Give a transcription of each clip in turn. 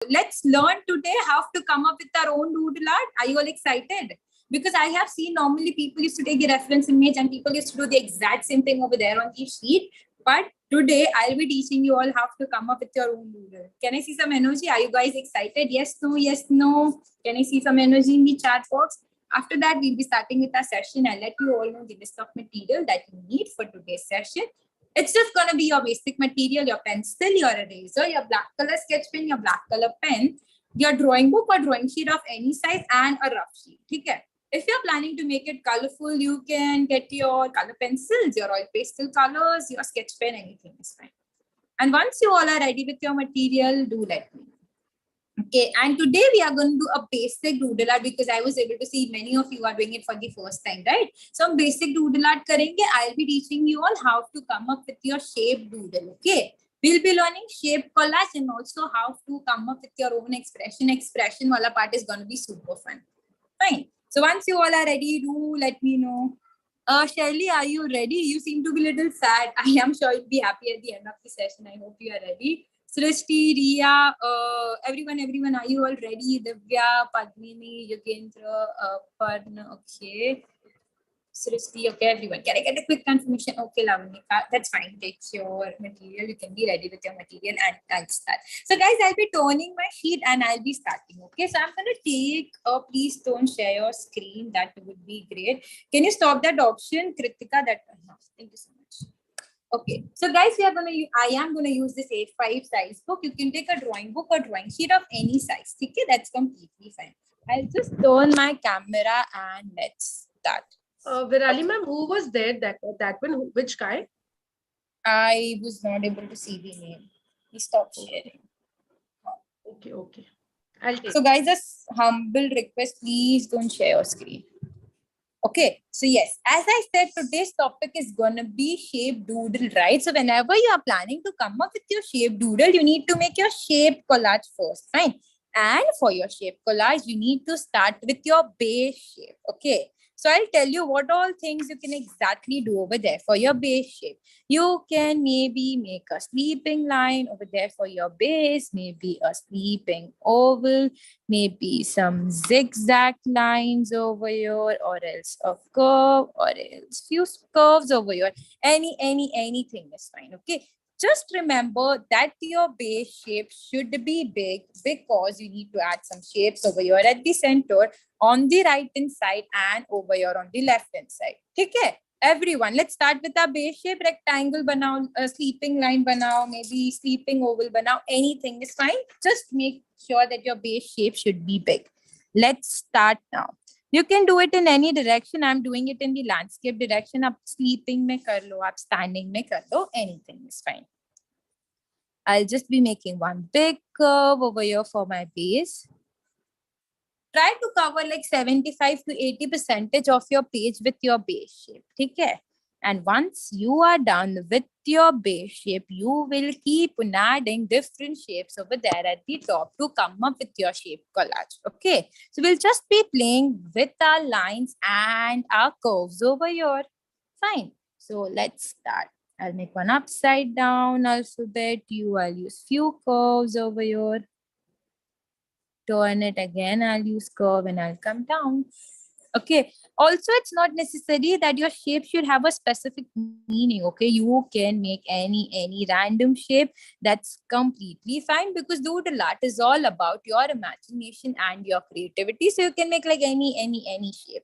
let's learn today how to come up with our own doodle art. Are you all excited? Because I have seen normally people used to take the reference image and people used to do the exact same thing over there on the sheet. But today I'll be teaching you all how to come up with your own doodle. Can I see some energy? Are you guys excited? Yes, no, yes, no. Can I see some energy in the chat box? After that, we'll be starting with our session. I'll let you all know the list of material that you need for today's session. It's just going to be your basic material, your pencil, your eraser, your black color sketch pen, your black color pen, your drawing book or drawing sheet of any size, and a rough sheet. Okay? If you're planning to make it colorful, you can get your color pencils, your oil pastel colors, your sketch pen, anything is fine. And once you all are ready with your material, do let me know. Okay, and today we are going to do a basic doodle art because I was able to see many of you are doing it for the first time, right? So basic doodle art karenge. I'll be teaching you all how to come up with your shape doodle. Okay, we'll be learning shape collage and also how to come up with your own expression. Expression wala part is going to be super fun. Fine. So once you all are ready, do let me know. Shirley, are you ready? You seem to be a little sad. I am sure you'll be happy at the end of the session. I hope you are ready. Srishti, Riya, everyone, are you all ready? Divya, Padmini, Yogendra, Parna, okay. Srishti, okay, everyone. Can I get a quick confirmation? Okay, Lavanika, that's fine. Take your material. You can be ready with your material and I'll start. So guys, I'll be turning my sheet and I'll be starting. Okay, so I'm going to take, please don't share your screen. That would be great. Can you stop that option, Kritika? Thank you so much. Okay, so guys, I am gonna use this A5 size book. You can take a drawing book or drawing sheet of any size. Okay, that's completely fine. I'll just turn my camera and let's start. Virali ma'am, who was there? That one, which guy? I was not able to see the name. He stopped sharing. Okay. So guys, a humble request, please don't share your screen. Okay, so yes, as I said, today's topic is gonna be shape doodle, right? So whenever you are planning to come up with your shape doodle, you need to make your shape collage first, fine? And for your shape collage, you need to start with your base shape, okay? So I'll tell you what all things you can exactly do over there for your base shape. You can maybe make a sleeping line over there for your base, maybe a sleeping oval, maybe some zigzag lines over here, or else a curve, or else few curves over here. Anything is fine, okay? Just remember that your base shape should be big because you need to add some shapes over here at the center, on the right hand side, and over here on the left hand side. Okay, everyone, let's start with our base shape. Rectangle banao, sleeping line banao, maybe sleeping oval banao, anything is fine. Just make sure that your base shape should be big. Let's start now. You can do it in any direction. I'm doing it in the landscape direction. Up sleeping mein kar lo, up standing mein kar lo, anything is fine. I'll just be making one big curve over here for my base. Try to cover like 75 to 80% of your page with your base shape. Okay? And once you are done with your base shape, you will keep adding different shapes over there at the top to come up with your shape collage. Okay, so we'll just be playing with our lines and our curves over here. Fine. So let's start. I'll make one upside down alphabet. I'll use few curves over here. Turn it again. I'll use curve and I'll come down. Okay. Also, it's not necessary that your shape should have a specific meaning. Okay, you can make any random shape. That's completely fine because doodle art is all about your imagination and your creativity. So you can make like any shape.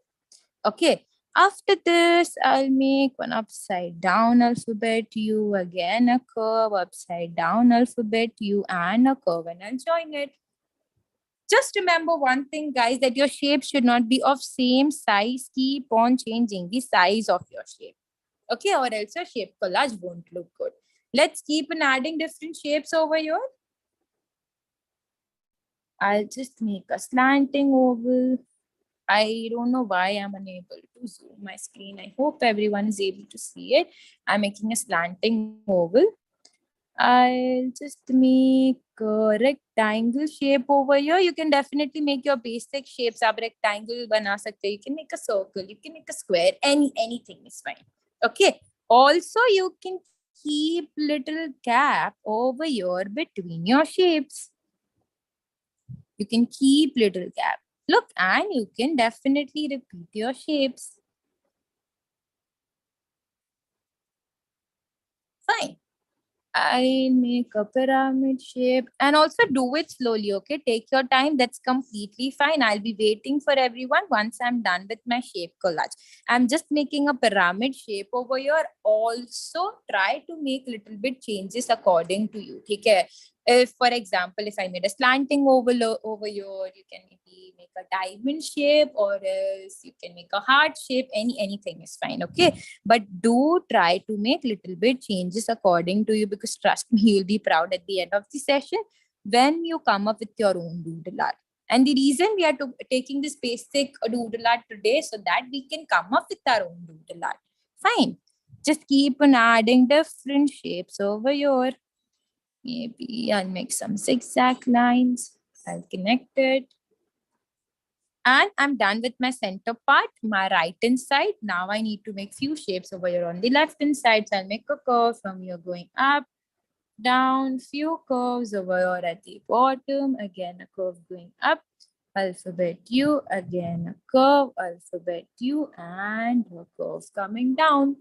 Okay. After this, I'll make one upside down alphabet U, again a curve, upside down alphabet U, and a curve, and I'll join it. Just remember one thing, guys, that your shape should not be of same size. Keep on changing the size of your shape. Okay, or else your shape collage won't look good. Let's keep on adding different shapes over here. I'll just make a slanting oval. I don't know why I'm unable to zoom my screen. I hope everyone is able to see it. I'm making a slanting oval. I'll just make a rectangle shape over here. You can definitely make your basic shapes. Ab rectangle bana sakte. You can make a circle. You can make a square. Anything is fine. Okay. Also, you can keep little gap over here between your shapes. You can keep little gap. Look, and you can definitely repeat your shapes. Fine. I'll make a pyramid shape and also do it slowly. Okay, take your time. That's completely fine. I'll be waiting for everyone once I'm done with my shape collage. I'm just making a pyramid shape over here. Also, try to make little bit changes according to you. Okay. If, for example, if I made a slanting over here, you can maybe make a diamond shape, or else you can make a heart shape. Anything is fine. Okay, but do try to make little bit changes according to you, because trust me, you'll be proud at the end of the session when you come up with your own doodle art. And the reason we are taking this basic doodle art today, so that we can come up with our own doodle art. Fine. Just keep on adding different shapes over here. Maybe I'll make some zigzag lines. I'll connect it. And I'm done with my center part, my right hand side. Now I need to make few shapes over here on the left hand side. So I'll make a curve from here going up, down, few curves over here at the bottom. Again, a curve going up, alphabet U, again a curve, alphabet U, and a curve coming down.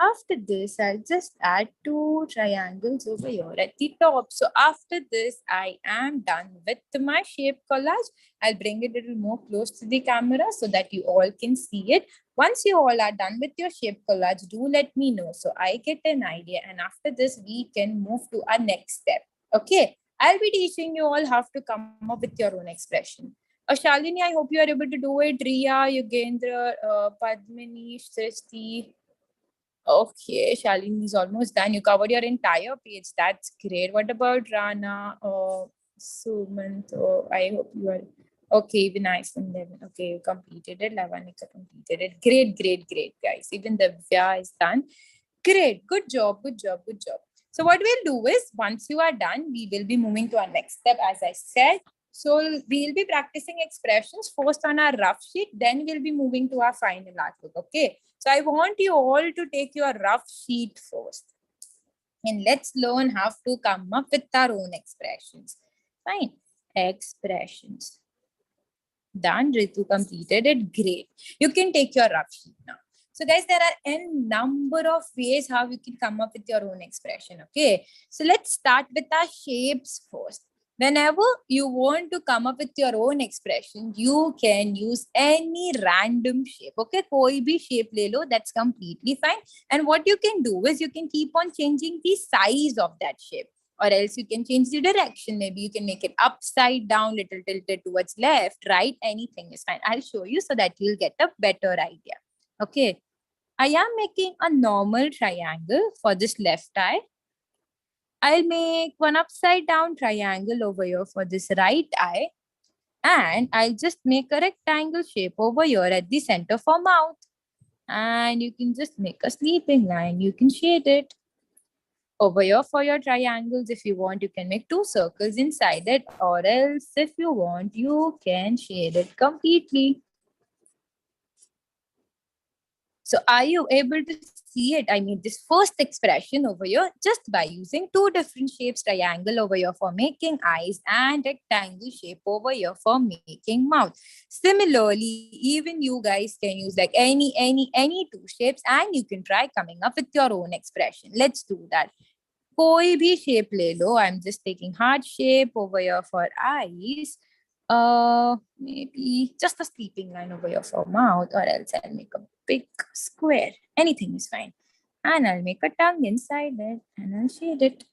After this, I'll just add two triangles over here at the top. So after this, I am done with my shape collage. I'll bring it a little more close to the camera so that you all can see it. Once you all are done with your shape collage, do let me know so I get an idea. And after this, we can move to our next step. Okay, I'll be teaching you all how to come up with your own expression. Shalini, I hope you are able to do it. Riya, Yogendra, Padmini, Srishti. Okay, Shalini is almost done. You covered your entire page. That's great. What about Rana or Sumant? Oh, I hope you are okay. Even iPhone 11. Okay, you completed it. Lavanika completed it. Great, guys. Even the Divya is done. Great. Good job. So what we'll do is, once you are done, we will be moving to our next step, as I said. So we'll be practicing expressions first on our rough sheet, then we'll be moving to our final artwork. Okay. So I want you all to take your rough sheet first. And let's learn how to come up with our own expressions. Fine. Expressions. Done. Ritu completed it. Great. You can take your rough sheet now. So guys, there are a number of ways how you can come up with your own expression. Okay. So let's start with our shapes first. Whenever you want to come up with your own expression, you can use any random shape. Okay, koi bhi shape le lo, that's completely fine. And what you can do is you can keep on changing the size of that shape, or else you can change the direction. Maybe you can make it upside down, little tilted towards left, right, anything is fine. I'll show you so that you'll get a better idea. Okay, I am making a normal triangle for this left eye. I'll make one upside down triangle over here for this right eye. And I'll just make a rectangle shape over here at the center for mouth. And you can just make a sleeping line. You can shade it. Over here for your triangles, if you want, you can make two circles inside it. Or else, if you want, you can shade it completely. So are you able to see it? I made this first expression over here just by using two different shapes, triangle over here for making eyes and rectangle shape over here for making mouth. Similarly, even you guys can use like any two shapes, and you can try coming up with your own expression. Let's do that. कोई भी shape ले लो. I'm just taking heart shape over here for eyes. Maybe just a sleeping line over here for mouth, or else I'll make a big square. Anything is fine. And I'll make a tongue inside it and I'll shade it.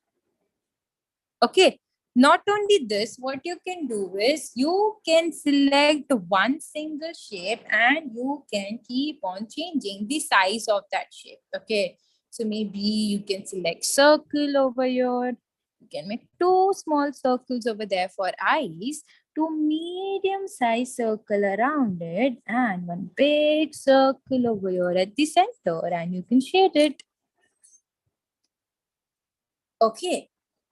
Okay. Not only this, what you can do is you can select one single shape and you can keep on changing the size of that shape. Okay. So maybe you can select circle over here. You can make two small circles over there for eyes, two medium-sized circle around it, and one big circle over here at the center, and you can shade it. Okay.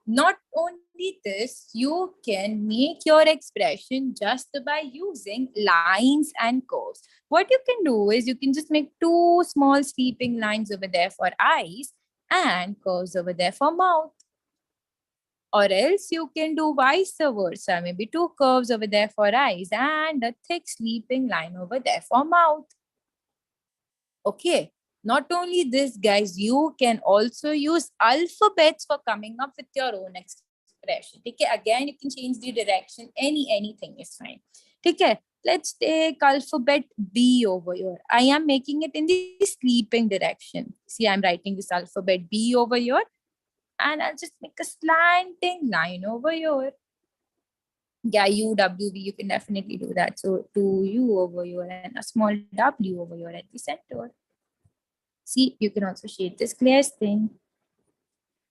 Not only this, you can make your expression just by using lines and curves. What you can do is you can just make two small sleeping lines over there for eyes and curves over there for mouth. Or else you can do vice versa. Maybe two curves over there for eyes and a thick sleeping line over there for mouth. Okay. Not only this, guys, you can also use alphabets for coming up with your own expression. Okay. Again, you can change the direction. Anything is fine. Okay. Let's take alphabet B over here. I am making it in the sleeping direction. See, I'm writing this alphabet B over here. And I'll just make a slanting line over here. Yeah, U, W, V, you can definitely do that. So, 2U over here and a small W over here at the center. See, you can also shade this clear thing.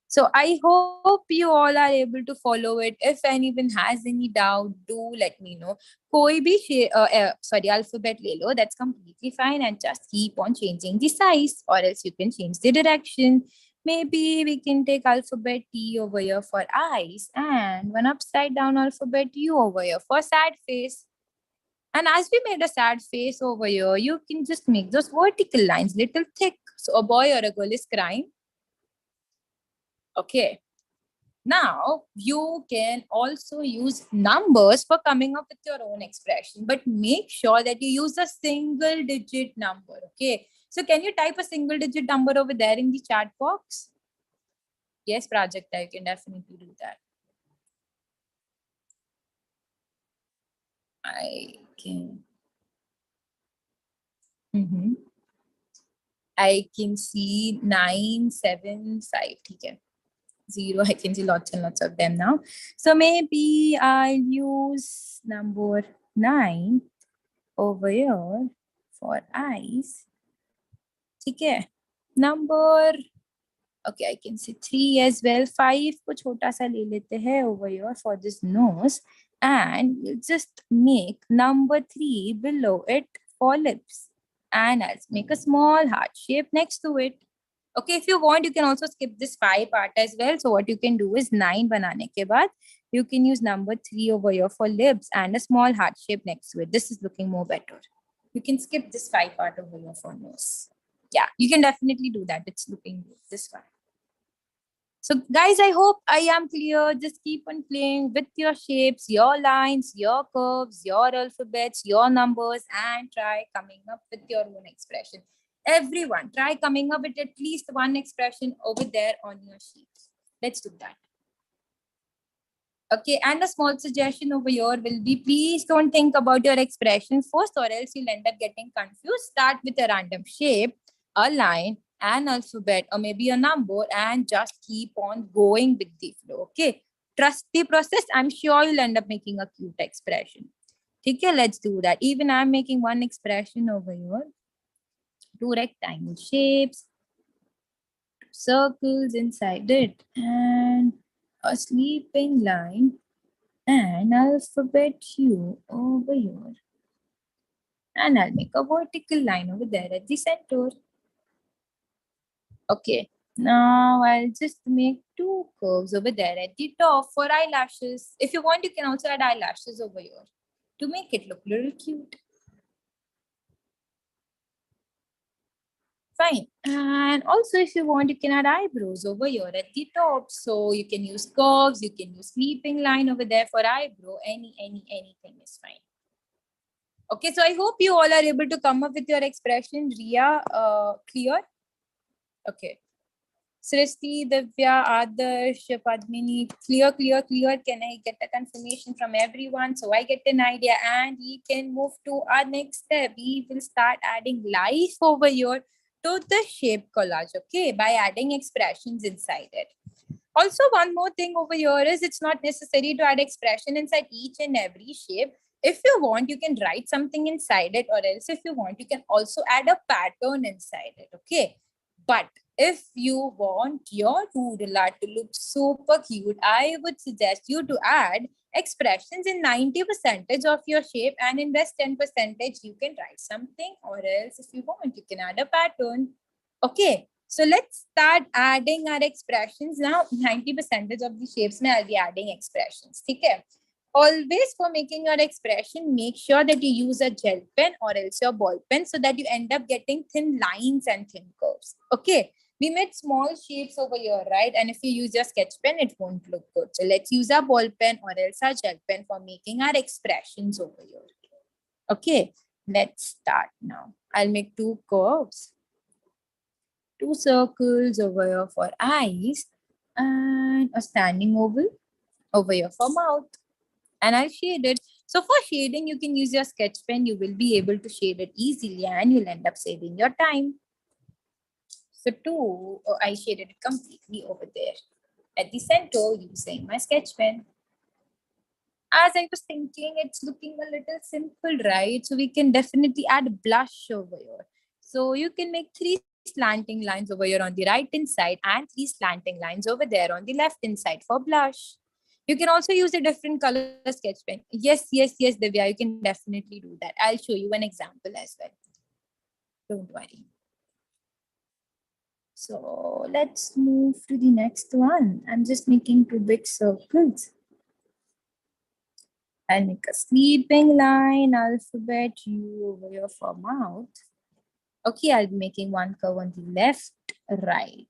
So I hope you all are able to follow it. If anyone has any doubt, do let me know. Koi bhi alphabet le lo, that's completely fine, and just keep on changing the size, or else you can change the direction. Maybe we can take alphabet T over here for eyes and one upside down alphabet U over here for sad face. And as we made a sad face over here, you can just make those vertical lines little thick. So a boy or a girl is crying. Okay. Now, you can also use numbers for coming up with your own expression, but make sure that you use a single digit number. Okay. So can you type a single digit number over there in the chat box? Yes, Prajakta, you can definitely do that. I can. I can see 975. Okay. 0. I can see lots and lots of them now. So maybe I'll use number 9 over here for eyes. Okay. Number, okay, I can see 3 as well. 5 ko chota sa le lete hai over here for this nose. And we'll just make number 3 below it for lips. And I'll make a small heart shape next to it. Okay, if you want, you can also skip this 5 part as well. So what you can do is 9 banane ke baad, you can use number 3 over here for lips and a small heart shape next to it. This is looking more better. You can skip this 5 part over here for nose. Yeah, you can definitely do that. It's looking good this one. So guys, I hope I am clear. Just keep on playing with your shapes, your lines, your curves, your alphabets, your numbers, and try coming up with your own expression. Everyone, try coming up with at least one expression over there on your sheet. Let's do that. Okay, and a small suggestion over here will be, please don't think about your expression first, or else you'll end up getting confused. Start with a random shape, a line, an alphabet, or maybe a number, and just keep on going with the flow. Okay, trust the process. I'm sure you'll end up making a cute expression. Okay, let's do that. Even I'm making one expression over here. 2 rectangle shapes, 2 circles inside it, and a sleeping line, and alphabet U over here. And I'll make a vertical line over there at the center. Okay, now I'll just make 2 curves over there at the top for eyelashes. If you want, you can also add eyelashes over here to make it look a little cute. Fine. And also, if you want, you can add eyebrows over here at the top. So you can use curves, you can use sleeping line over there for eyebrow. Anything is fine. Okay, so I hope you all are able to come up with your expression. Ria, clear? Okay. Srishti, Divya, Adarsh, Padmini, clear. Can I get a confirmation from everyone so I get an idea and we can move to our next step? We will start adding life over here to the shape collage, okay, by adding expressions inside it. Also, one more thing over here is it's not necessary to add expression inside each and every shape. If you want, you can write something inside it, or else if you want, you can also add a pattern inside it, okay? But if you want your doodle art to look super cute, I would suggest you to add expressions in 90% of your shape, and in rest 10% you can write something, or else if you want, you can add a pattern. Okay, so let's start adding our expressions now. 90% of the shapes I'll be adding expressions. Okay. Always for making your expression, make sure that you use a gel pen or else your ball pen so that you end up getting thin lines and thin curves. Okay. We made small shapes over here, right? And if you use your sketch pen, it won't look good. So let's use our ball pen or else our gel pen for making our expressions over here. Okay, let's start now. I'll make two curves, two circles over here for eyes, and a standing oval over here for mouth. And I'll shade it. So for shading, you can use your sketch pen. You will be able to shade it easily and you'll end up saving your time. So I shaded it completely over there at the center using my sketch pen. As I was thinking, it's looking a little simple, right? So we can definitely add blush over here. So you can make three slanting lines over here on the right hand side and three slanting lines over there on the left hand side for blush. You can also use a different color sketch pen. Yes, Divya, you can definitely do that. I'll show you an example as well. Don't worry. So let's move to the next one. I'm just making two big circles. I'll make a sleeping line, alphabet U over here for mouth. Okay, I'll be making one curve on the left, right,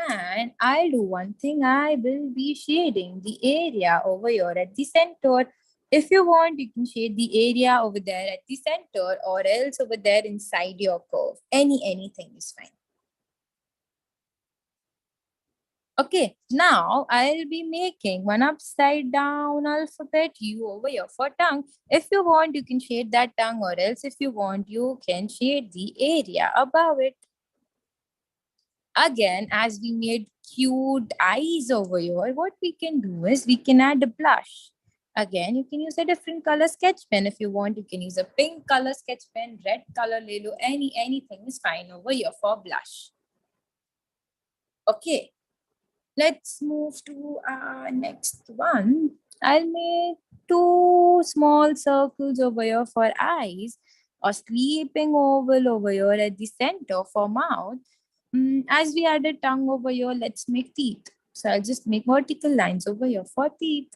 and I'll do one thing. I will be shading the area over here at the center. If you want, you can shade the area over there at the center or else over there inside your curve. Anything is fine. Okay, now I'll be making one upside down alphabet U over here for tongue. If you want, you can shade that tongue, or else if you want, you can shade the area above it. Again, as we made cute eyes over here, what we can do is we can add a blush. Again, you can use a different color sketch pen. If you want, you can use a pink color sketch pen, red color lilo, anything is fine over here for blush. Okay. Let's move to our next one. I'll make two small circles over here for eyes, a sleeping oval over here at the center for mouth. As we added tongue over here, let's make teeth. So I'll just make vertical lines over here for teeth.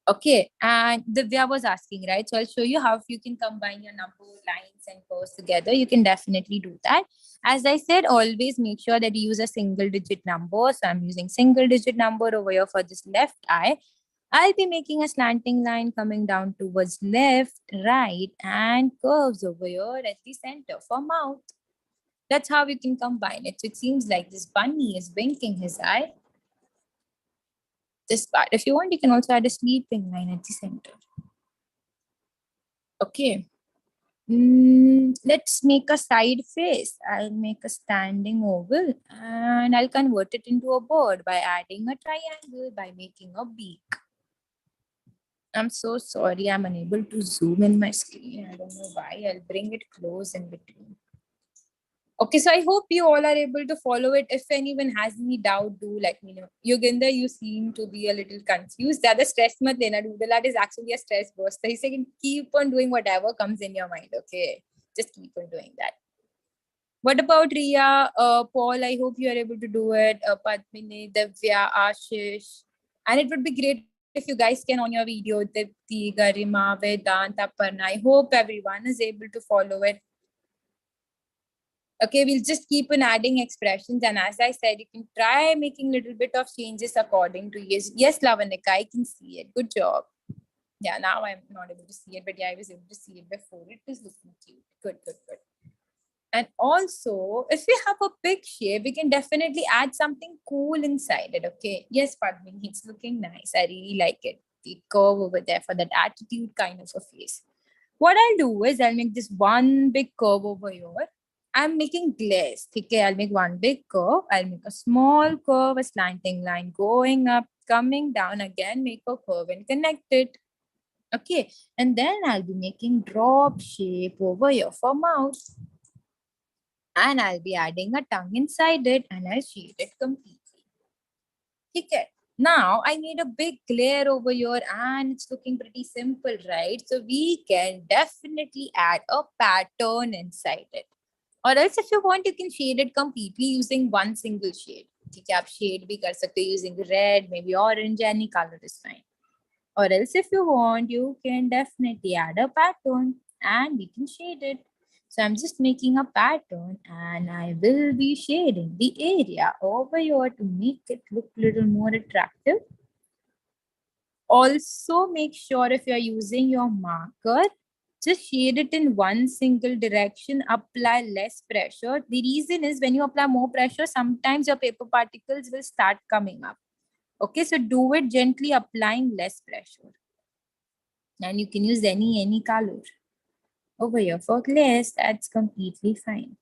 Okay, and Divya was asking, right? So I'll show you how you can combine your number lines and curves together. You can definitely do that. As I said, always make sure that you use a single digit number. So I'm using single digit number over here for this left eye. I'll be making a slanting line coming down towards left, right, and curves over here at the center for mouth. That's how you can combine it. So it seems like this bunny is winking his eye. This part. If you want, you can also add a sleeping line at the center. Okay. Let's make a side face. I'll make a standing oval and I'll convert it into a bird by adding a triangle by making a beak. I'm so sorry, I'm unable to zoom in my screen. I don't know why. I'll bring it close in between. Okay, so I hope you all are able to follow it. If anyone has any doubt, do let me know. Yoginder, you seem to be a little confused. The stress mat lena. Doodle is actually a stress buster. He's saying keep on doing whatever comes in your mind. Okay, just keep on doing that. What about Ria, Paul? I hope you are able to do it. Padmini, Divya, Ashish. And it would be great if you guys can on your video, Dipti, Garima, Vedant, Aparna. I hope everyone is able to follow it. Okay, we'll just keep on adding expressions. And as I said, you can try making a little bit of changes according to yes, Lavanika, I can see it. Good job. Yeah, now I'm not able to see it, but yeah, I was able to see it before. It is looking cute. Good. And also, if we have a big shape, we can definitely add something cool inside it. Okay. Yes, Padmini, it's looking nice. I really like it. The curve over there for that attitude kind of a face. What I'll do is I'll make this one big curve over here. I'm making glaze. Okay, I'll make one big curve. I'll make a small curve, a slanting line going up, coming down again, make a curve and connect it. Okay, and then I'll be making drop shape over here for mouth. And I'll be adding a tongue inside it and I'll shade it completely. Okay. Now I made a big glare over here and it's looking pretty simple, right? So we can definitely add a pattern inside it. Or else if you want, you can shade it completely using one single shade. Okay, आप shade भी कर सकते using red, maybe orange, any color is fine. Or else if you want, you can definitely add a pattern and we can shade it. So I'm just making a pattern and I will be shading the area over here to make it look a little more attractive. Also, make sure if you're using your marker, just shade it in one single direction, apply less pressure. The reason is when you apply more pressure, sometimes your paper particles will start coming up. Okay, so do it gently, applying less pressure. And you can use any color. Over here for glass, that's completely fine.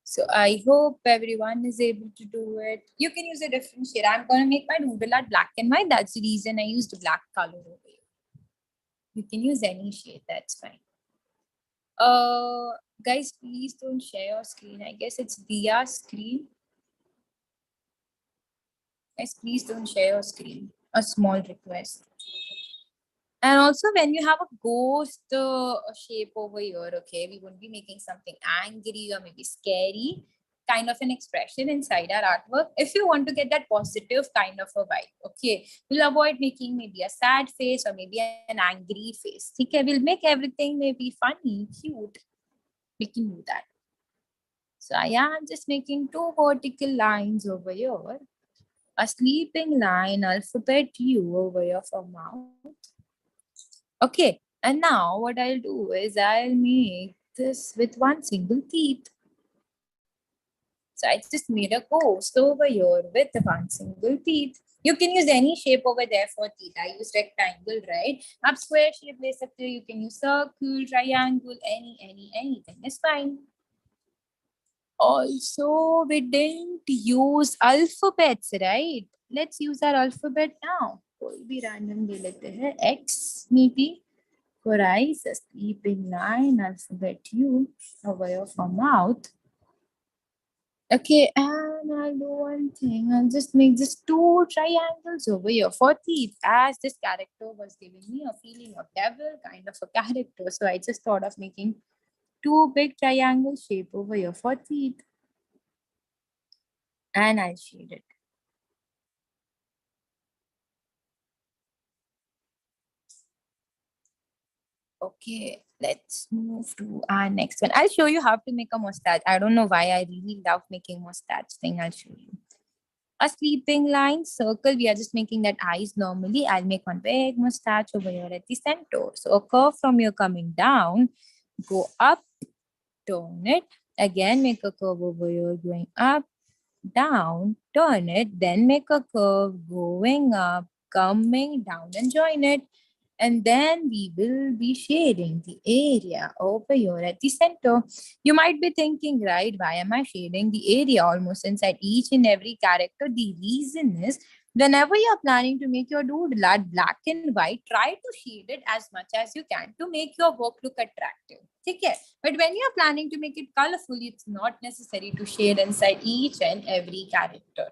So I hope everyone is able to do it. You can use a different shade. I'm going to make my doodle art black and white. That's the reason I used black color over here. You can use any shade. That's fine. Guys, please don't share your screen. I guess it's Dia's screen. Guys, please don't share your screen. A small request. And also when you have a ghost shape over here, okay, we won't be making something angry or maybe scary kind of an expression inside our artwork. If you want to get that positive kind of a vibe, okay, we'll avoid making maybe a sad face or maybe an angry face. Okay, we'll make everything maybe funny, cute. We can do that. So I am just making two vertical lines over here. A sleeping line, alphabet U over here for mouth. Okay, and now what I'll do is I'll make this with one single teeth. So I just made a ghost over here with one single teeth. You can use any shape over there for teeth. I use rectangle, right? Up square shape, you can use circle, triangle, anything is fine. Also, we didn't use alphabets, right? Let's use our alphabet now. कोई भी random ले लेते हैं. X maybe. For eyes, a sleeping line, alphabet U over here for mouth. Okay, and I'll do one thing. I'll just make just two triangles over here for teeth. As this character was giving me a feeling of devil kind of a character. So I just thought of making two big triangle shape over here for teeth. And I'll shade it. Okay, let's move to our next one. I'll show you how to make a mustache. I don't know why I really love making mustache thing. I'll show you. A sleeping line, circle, we are just making that eyes normally. I'll make one big mustache over here at the center. So a curve from here coming down, go up, turn it. Again, make a curve over here going up, down, turn it. Then make a curve going up, coming down and join it. And then we will be shading the area over here at the center. You might be thinking, right, why am I shading the area almost inside each and every character? The reason is, whenever you're planning to make your doodle art black and white, try to shade it as much as you can to make your work look attractive. Okay? But when you're planning to make it colorful, it's not necessary to shade inside each and every character.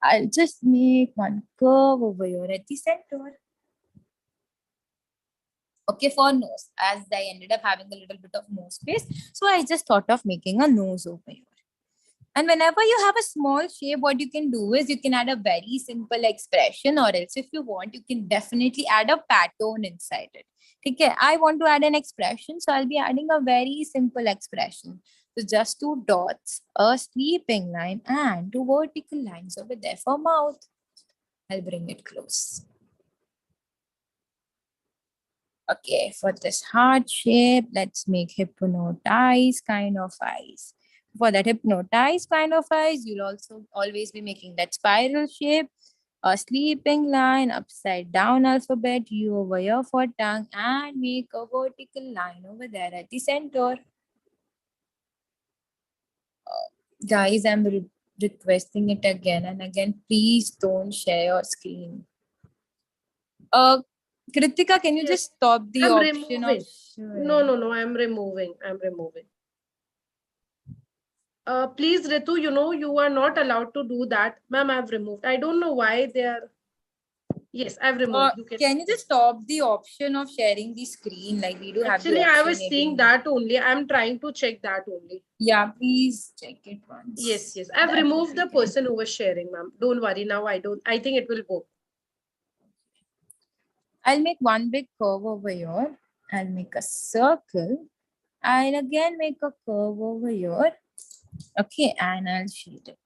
I'll just make one curve over here at the center. Okay, for nose, as I ended up having a little bit of nose space, so I just thought of making a nose over here. And whenever you have a small shape, what you can do is you can add a very simple expression, or else if you want, you can definitely add a pattern inside it. Okay, I want to add an expression, so I'll be adding a very simple expression. So just two dots, a sleeping line, and two vertical lines over there for mouth. I'll bring it close. Okay, for this heart shape, let's make hypnotized kind of eyes. For that hypnotized kind of eyes, you'll also always be making that spiral shape, a sleeping line, upside down alphabet, U over here for tongue, and make a vertical line over there at the center. Guys, I'm requesting it again and again. Please don't share your screen. Kritika, can you just stop the I'm option removing. of No, I'm removing. Please, Ritu, you are not allowed to do that. Ma'am, I've removed. I don't know why they are. Yes, I've removed. Can you just stop the option of sharing the screen? Like we do have the Actually, option. I was seeing that only. I'm trying to check that only. Yeah, please check it once. Yes. I've removed the person who was sharing, ma'am. Don't worry. Now I think it will go. I'll make one big curve over here. I'll make a circle. I'll again make a curve over here. Okay, and I'll shade it.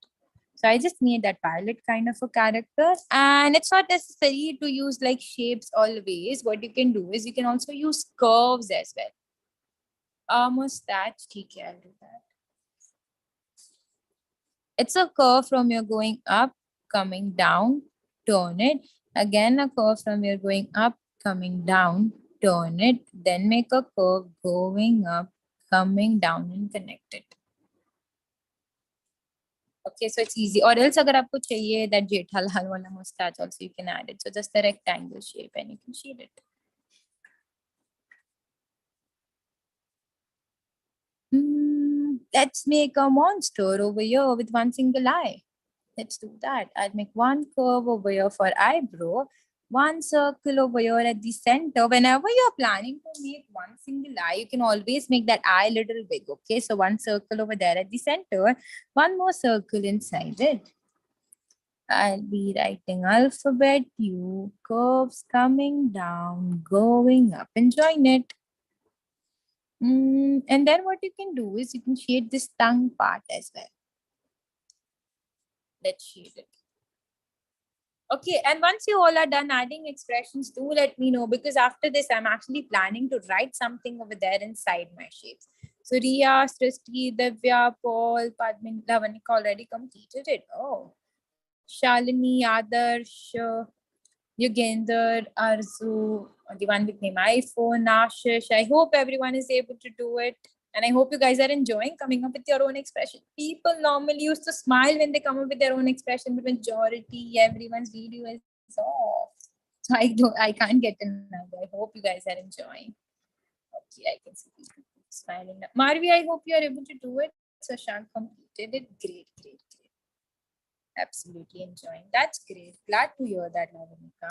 So I just made that pilot kind of a character, and it's not necessary to use like shapes always. What you can do is you can also use curves as well. Almost that. Okay, I'll do that. It's a curve from you're going up, coming down, turn it. Again, a curve from you're going up, coming down, turn it. Then make a curve going up, coming down, and connect it. Okay, so it's easy. Or else agar aapko chahiye that Jethalal wala mustache also, you can add it. So just the rectangle shape and you can shade it. Let's make a monster over here with one single eye. Let's do that. I'll make one curve over here for eyebrow, one circle over here at the center. Whenever you're planning to make one single eye, you can always make that eye a little big. Okay, so one circle over there at the center, one more circle inside it. I'll be writing alphabet U, curves coming down, going up, and join it. And then what you can do is you can shade this tongue part as well. Let's shade it. Okay, and once you all are done adding expressions, do let me know, because after this, I'm actually planning to write something over there inside my shapes. So Riya, Srishti, Divya, Paul, Padmin, Lavanika already completed it. Oh, Shalini, Adarsh, Yugender, Arzu, the one with name iPhone, Ashish. I hope everyone is able to do it. And I hope you guys are enjoying coming up with your own expression. People normally used to smile when they come up with their own expression, but majority, everyone's video is off. So I can't get another. I hope you guys are enjoying. Okay, I can see people smiling. Marvi, I hope you are able to do it. Sashank completed it. Great, great, great. Absolutely enjoying. That's great. Glad to hear that, Lavanika.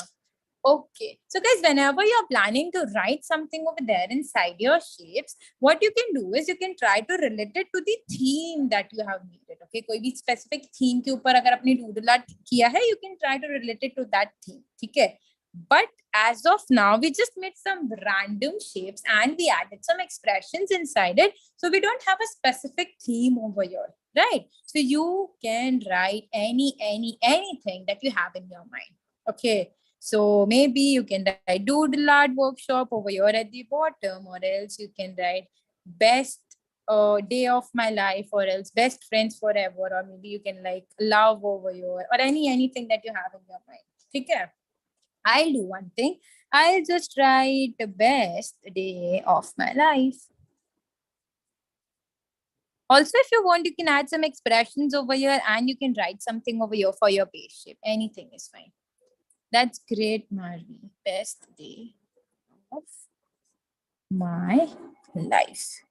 Okay. So guys, whenever you're planning to write something over there inside your shapes, what you can do is you can try to relate it to the theme that you have made it. Okay. कोई भी specific theme के ऊपर अगर अपने doodle art किया है, you can try to relate it to that theme. ठीक है? But as of now, we just made some random shapes and we added some expressions inside it. So we don't have a specific theme over here, right? So you can write anything that you have in your mind. Okay. So maybe you can write doodle art workshop over here at the bottom, or else you can write best day of my life, or else best friends forever, or maybe you can like love over here, or anything that you have in your mind. Okay. I'll do one thing. I'll just write the best day of my life. Also, if you want, you can add some expressions over here and you can write something over here for your base shape. Anything is fine. That's great, Marvi. Best day of my life.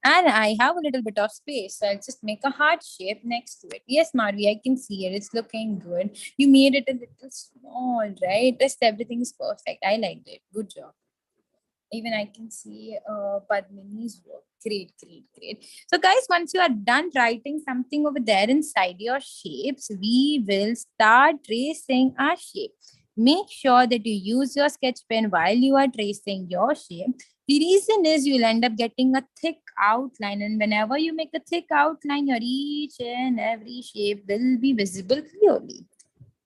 And I have a little bit of space, so I'll just make a heart shape next to it. Yes, Marvi, I can see it. It's looking good. You made it a little small, right? Rest everything is perfect. I liked it. Good job. Even I can see Padmini's work. Great, great, great. So guys, once you are done writing something over there inside your shapes, we will start tracing our shape. Make sure that you use your sketch pen while you are tracing your shape. The reason is you'll end up getting a thick outline, and whenever you make a thick outline, your each and every shape will be visible clearly.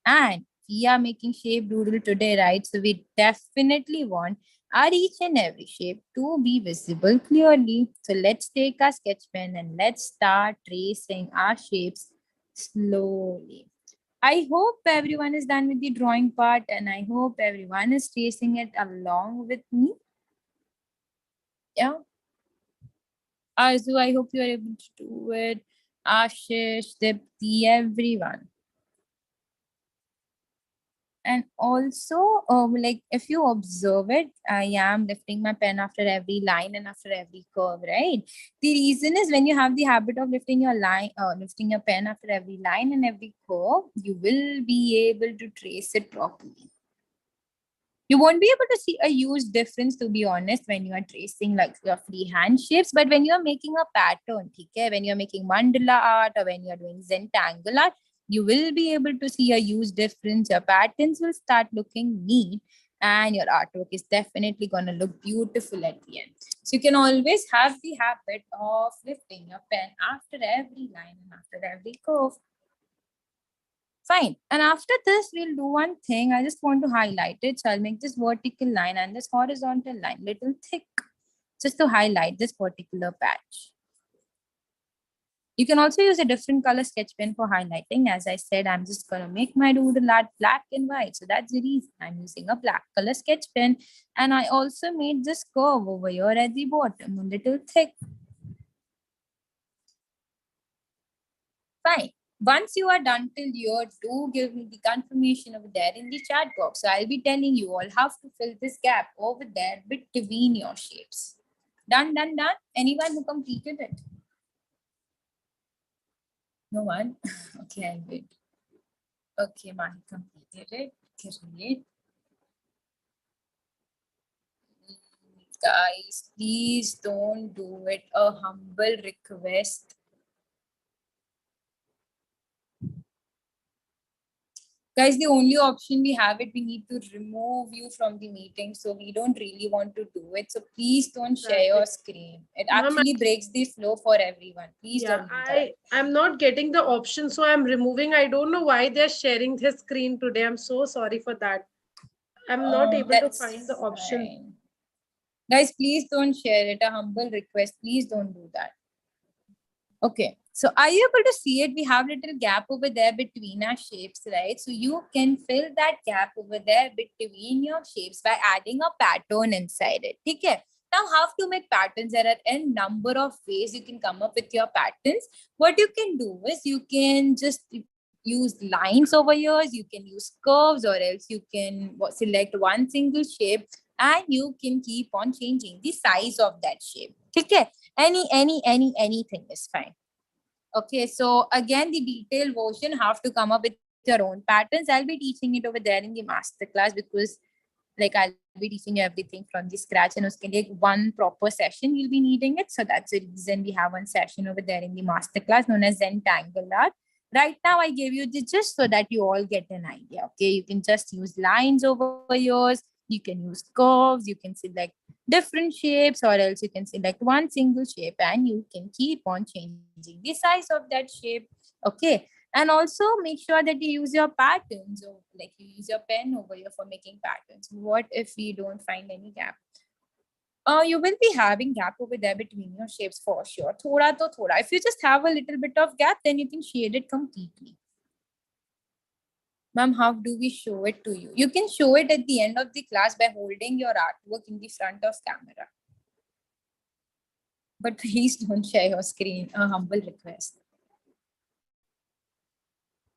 And we are making shape doodle today, right? So we definitely want our each and every shape to be visible clearly. So let's take our sketch pen and let's start tracing our shapes slowly. I hope everyone is done with the drawing part, and I hope everyone is tracing it along with me. Yeah. Arzu, I hope you are able to do it. Ashish, Dipti, everyone. And also, like if you observe it, I am lifting my pen after every line and after every curve, right? The reason is when you have the habit of lifting your lifting your pen after every line and every curve, you will be able to trace it properly. You won't be able to see a huge difference, to be honest, when you are tracing like your freehand shapes. But when you are making a pattern, okay, when you are making mandala art or when you are doing zentangle art, you will be able to see a huge difference. Your patterns will start looking neat. and your artwork is definitely going to look beautiful at the end. So you can always have the habit of lifting your pen after every line and after every curve. Fine. And after this, we'll do one thing. I just want to highlight it. So I'll make this vertical line and this horizontal line little thick, just to highlight this particular patch. You can also use a different color sketch pen for highlighting. As I said, I'm just going to make my doodle art black and white. So that's the reason I'm using a black color sketch pen. And I also made this curve over here at the bottom, a little thick. Fine. Once you are done till here, do give me the confirmation over there in the chat box. So I'll be telling you all how to fill this gap over there between your shapes. Done, done, done. Anyone who completed it? No one? Okay, I'll wait. Okay, Mahi completed it. Great. Guys, please don't do it. A humble request. Guys, the only option we have it, we need to remove you from the meeting. So we don't really want to do it. So please don't share your screen. It actually breaks the flow for everyone. Please don't do that. I'm not getting the option, so I'm removing. I don't know why they're sharing their screen today. I'm so sorry for that. I'm not able to find the option. Fine. Guys, please don't share it. A humble request. Please don't do that. Okay. So are you able to see it? We have a little gap over there between our shapes, right? So you can fill that gap over there between your shapes by adding a pattern inside it. Okay. Now, how to make patterns? There are a number of ways you can come up with your patterns. What you can do is you can just use lines over here. You can use curves, or else you can select one single shape and you can keep on changing the size of that shape. Okay. Anything is fine. Okay, so again, the detailed version have to come up with your own patterns. I'll be teaching it over there in the masterclass, because like I'll be teaching you everything from the scratch, and uske liye one proper session you'll be needing it. So that's the reason we have one session over there in the masterclass known as Zentangle Art. Right now, I gave you the just so that you all get an idea. Okay, you can just use lines over yours. You can use curves. You can select different shapes, or else you can select one single shape and you can keep on changing the size of that shape. Okay. And also make sure that you use your patterns, or like you use your pen over here for making patterns. What if we don't find any gap? You will be having gap over there between your shapes for sure. Thoda to thoda. If you just have a little bit of gap, then you can shade it completely. Ma'am, how do we show it to you? You can show it at the end of the class by holding your artwork in the front of camera. But please don't share your screen. A humble request.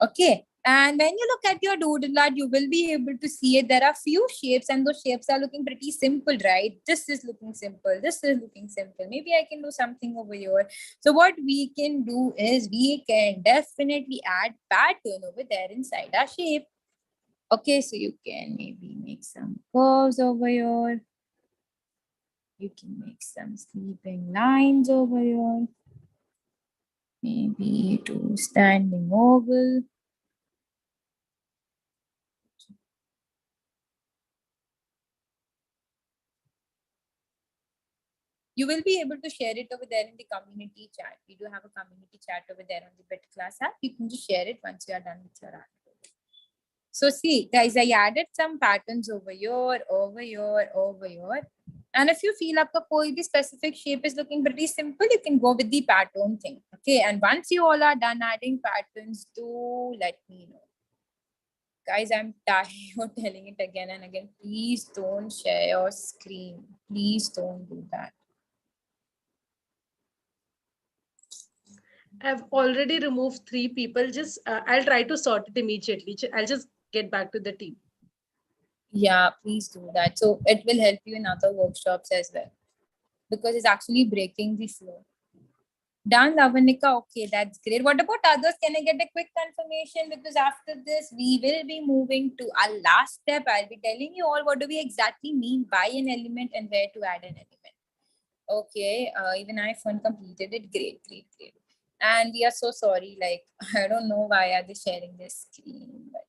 Okay. And when you look at your doodle art, you will be able to see it. There are few shapes and those shapes are looking pretty simple, right? This is looking simple. This is looking simple. Maybe I can do something over here. So what we can do is we can definitely add pattern over there inside our shape. Okay, so you can maybe make some curves over here. You can make some sweeping lines over here. Maybe to standing oval. You will be able to share it over there in the community chat. We do have a community chat over there on the Bit Class app. You can just share it once you are done with your art. So see, guys, I added some patterns over here, over here, over here. And if you feel like a specific shape is looking pretty simple, you can go with the pattern thing. Okay, and once you all are done adding patterns, do let me know. Guys, I'm tired of telling it again and again. Please don't share your screen. Please don't do that. I've already removed 3 people. Just I'll try to sort it immediately. I'll just get back to the team. Yeah, please do that. So it will help you in other workshops as well, because it's actually breaking the flow. Done, Lavanika. Okay, that's great. What about others? Can I get a quick confirmation? Because after this, we will be moving to our last step. I'll be telling you all what do we exactly mean by an element and where to add an element. Okay, even iPhone completed it. Great, great, great. And we are so sorry. Like, I don't know why are they sharing this screen. But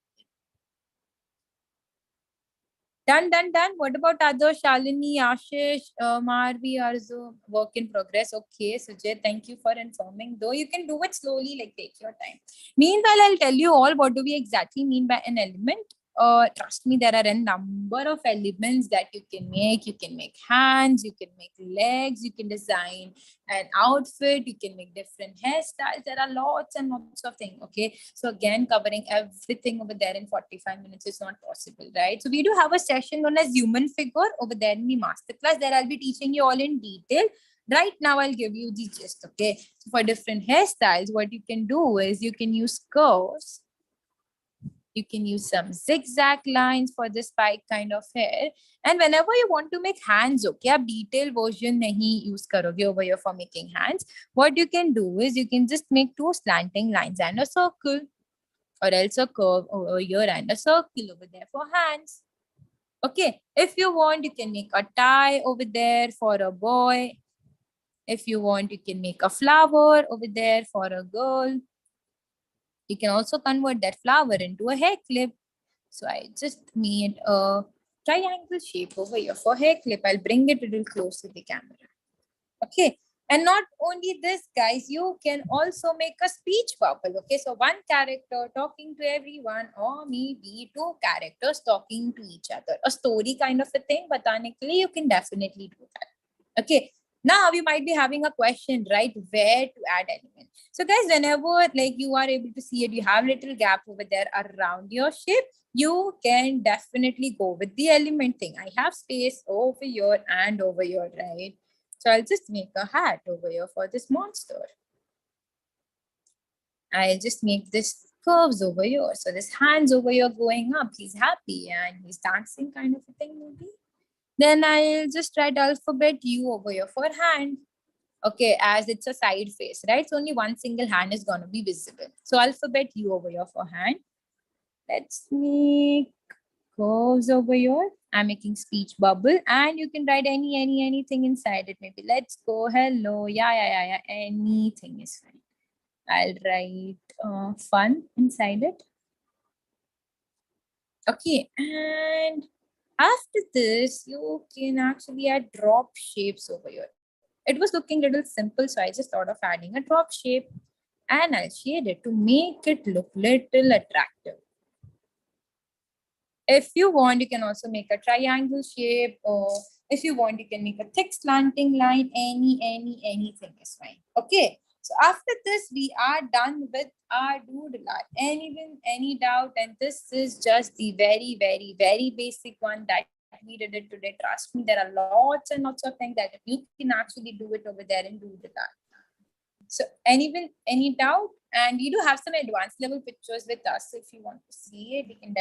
Done. What about others? Shalini, Ashish, Marvi, Arzu, work in progress. Okay, Sujay, thank you for informing. Though you can do it slowly, like take your time. Meanwhile, I'll tell you all what do we exactly mean by an element. Trust me, there are a number of elements that you can make. You can make hands, you can make legs, you can design an outfit, you can make different hairstyles. There are lots and lots of things. Okay, so again, covering everything over there in 45 minutes is not possible, right? So we do have a session known as human figure over there in the masterclass that I'll be teaching you all in detail. Right now, I'll give you the gist. Okay, so for different hairstyles, what you can do is you can use curves. You can use some zigzag lines for the spike kind of hair. And whenever you want to make hands, okay, आप detailed version nahi use karoge over here for making hands. What you can do is you can just make two slanting lines and a circle, or else a curve over here and a circle over there for hands. Okay, if you want, you can make a tie over there for a boy. If you want, you can make a flower over there for a girl. You can also convert that flower into a hair clip. So I just made a triangle shape over here for hair clip. I'll bring it a little close to the camera. Okay. And not only this, guys, you can also make a speech bubble. Okay. So one character talking to everyone, or maybe two characters talking to each other. A story kind of a thing, botanically, you can definitely do that. Okay. Now you might be having a question, right? Where to add elements? So guys, whenever like you are able to see it, you have little gap over there around your shape, you can definitely go with the element thing. I have space over here and over here, right? So I'll just make a hat over here for this monster. I'll just make this curves over here. So this hands over here going up, he's happy and he's dancing kind of a thing maybe. Then I'll just write alphabet U over here for hand. Okay, as it's a side face, right? So only one single hand is going to be visible. So alphabet U over here for hand. Let's make curves over here. I'm making speech bubble, and you can write anything inside it. Maybe let's go hello. Yeah. Anything is fine. I'll write fun inside it. Okay, and after this, you can actually add drop shapes over here. It was looking a little simple, so I just thought of adding a drop shape, and I'll shade it to make it look little attractive. If you want, you can also make a triangle shape, or if you want, you can make a thick slanting line. Anything is fine. Okay. So after this, we are done with our doodle art. Any doubt? And this is just the very basic one that we did it today. Trust me, there are lots and lots of things that you can actually do it over there in doodle art. So any doubt? And we do have some advanced level pictures with us. If you want to see it, we can definitely